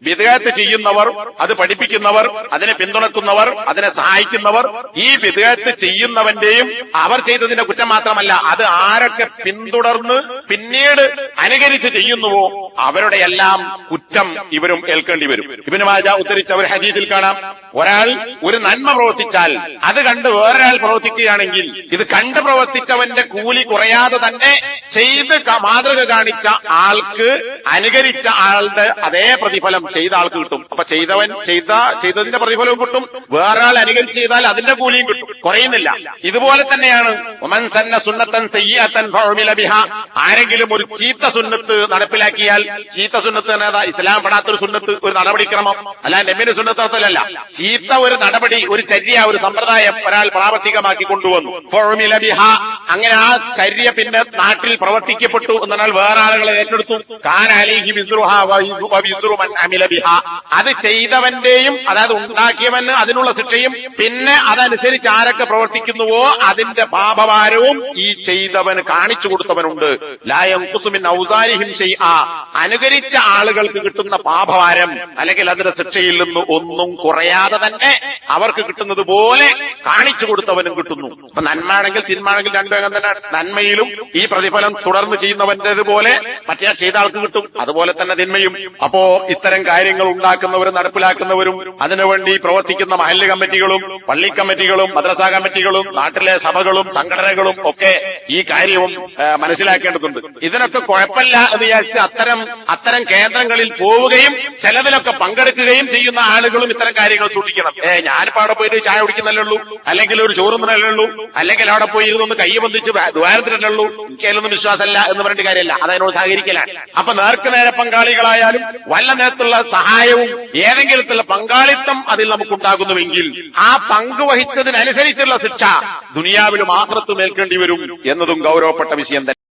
ബിദ്അത്ത് ചെയ്യുന്നവർ, അത് പഠിപ്പിക്കുന്നവർ, അതിനെ പിന്തുണക്കുന്നവർ, അതിനെ സഹായിക്കുന്നവർ, ഈ ബിദ്അത്ത് ചെയ്യുന്നവന്റെയും അവർ ചെയ്തതിന്റെ കുറ്റം മാത്രമല്ല, അത് ആരൊക്കെ പിന്തുടർന്ന് പിന്നീട് അനുകരിച്ച് ചെയ്യുന്നുവോ അവരുടെ എല്ലാം കുറ്റം ഇവരും ഏൽക്കേണ്ടി വരും. ഇബ്നു മാജ ഉദ്ധരിച്ച ഒരു ഹദീസിൽ കാണാം, ഒരാൾ ഒരു നന്മ പ്രവർത്തിച്ചാൽ അത് കണ്ട് വേറൊരാൾ പ്രവർത്തിക്കുകയാണെങ്കിൽ ഇത് കണ്ട് പ്രവർത്തിച്ചവന്റെ കൂലി കുറയാതെ തന്നെ ചെയ്ത് മാതൃക കാണിച്ച ആൾക്ക് അനുകരിച്ച ആളുടെ അതേ പ്രതിഫലം ചെയ്ത ആൾക്ക് കിട്ടും. അപ്പൊ ചെയ്തവൻ ചെയ്തതിന്റെ പ്രതിഫലവും കിട്ടും, വേറൊരാൾ അനുകരിച്ച് ചെയ്താൽ അതിന്റെ കൂലിയും കിട്ടും, കുറയുന്നില്ല. ഇതുപോലെ തന്നെയാണ് വമൻ സന്ന സുന്നത്തൻ സയ്യിഅത്തൻ ഫഉമില ബിഹാ, ആരെങ്കിലും ഒരു ചീത്ത സുന്നത്ത് നടപ്പിലാക്കിയാൽ, ചീത്ത സുന്നത്ത് എന്നതാ ഇസ്ലാം പെടാത്തൊരു സുന്നത്ത്, ഒരു നടപടിക്രമം, അല്ല നബിയുടെ സുന്നത്ത് നടത്തലല്ല, ചീത്ത ഒരു നടപടി, ഒരു ചര്യ, ഒരു സമ്പ്രദായം ഒരാൾ പ്രാവർത്തികമാക്കി കൊണ്ടുവന്നു. ഫഉമില ബിഹാ, അങ്ങനെ ആ ചര്യ പിന്നെ നാട്ടിൽ പ്രവർത്തിക്കപ്പെട്ടു എന്നാൽ വേറെ ആളുകളെ ഏറ്റെടുത്തു. കാന അലൈഹി വിസ്റുഹാ വ വിസ്റു മൻ അമില ബിഹാ, അത് ചെയ്തവന്റെയും അതായത് ഉണ്ടാക്കിയവന് അതിനുള്ള ശിക്ഷയും പിന്നെ അതനുസരിച്ച് ആരൊക്കെ പ്രവർത്തിക്കുന്നുവോ അതിന്റെ പാപഭാരവും ഈ ചെയ്തവന് കാണിച്ചു കൊടുത്തവനുണ്ട്. ലാ യൻഖുസു മിൻ ഔസാരിഹിം ശൈആ, അനുകരിച്ച ആളുകൾക്ക് കിട്ടുന്ന പാപഭാരം അല്ലെങ്കിൽ അതിന്റെ ശിക്ഷയിൽ നിന്ന് ഒന്നും കുറയാതെ തന്നെ അവർക്ക് കിട്ടുന്നത് പോലെ കാണിച്ചു കൊടുത്തവനും കിട്ടുന്നു. അപ്പൊ നന്മയാണെങ്കിൽ തിന്മാണെങ്കിൽ രണ്ടും അങ്ങനെ തന്നെ. നന്മയിലും ഈ പ്രതിഫലം തുടർന്ന് ചെയ്യുന്നവന്റേതുപോലെ മറ്റേ ചെയ്ത ആൾക്ക് കിട്ടും, അതുപോലെ തന്നെ തിന്മയും. അപ്പോ ഇത്തരം കാര്യങ്ങൾ ഉണ്ടാക്കുന്നവരും നടപ്പിലാക്കുന്നവരും അതിനുവേണ്ടി പ്രവർത്തിക്കുന്ന മഹല്ല് കമ്മിറ്റികളും പള്ളി കമ്മിറ്റികളും മദ്രസ കമ്മിറ്റികളും നാട്ടിലെ സഭകളും സംഘടനകളും ഒക്കെ ഈ കാര്യവും മനസ്സിലാക്കേണ്ടതുണ്ട്. ഇതിനൊക്കെ കുഴപ്പമില്ല എന്ന് വിചാരിച്ച് അത്തരം കേന്ദ്രങ്ങളിൽ പോവുകയും ചിലതിലൊക്കെ പങ്കെടുക്കുകയും ചെയ്യുന്ന ആളുകളും ഇത്തരം കാര്യങ്ങൾ സൂക്ഷിക്കണം. ഞാനിപ്പോ അവിടെ പോയിട്ട് ചായ കുടിക്കുന്നല്ലേ ഉള്ളൂ, അല്ലെങ്കിൽ ഒരു ചോറുന്നല്ലേ ഉള്ളൂ, അല്ലെങ്കിൽ അവിടെ പോയി ഇരുന്നൊന്ന് കൈ ബന്ധിച്ച് ദ്വാരത്തിലല്ലേ ഉള്ളൂ, എനിക്കതിലൊന്നും വിശ്വാസമല്ല എന്ന് പറഞ്ഞിട്ട് കാര്യമല്ല, അതതിനോട് സഹകരിക്കലാണ്. അപ്പൊ നേർക്ക് നേരെ പങ്കാളികളായാലും വല്ല നേരത്തുള്ള സഹായവും ഏതെങ്കിലത്തുള്ള പങ്കാളിത്തം അതിൽ നമുക്കുണ്ടാകുന്നുവെങ്കിൽ ആ പങ്കുവഹിച്ചതിനനുസരിച്ചുള്ള ശിക്ഷ ദുനിയാവിലും ആഖിറത്തും ഏൽക്കേണ്ടി വരും എന്നതും ഗൗരവപ്പെട്ട വിഷയം തന്നെ.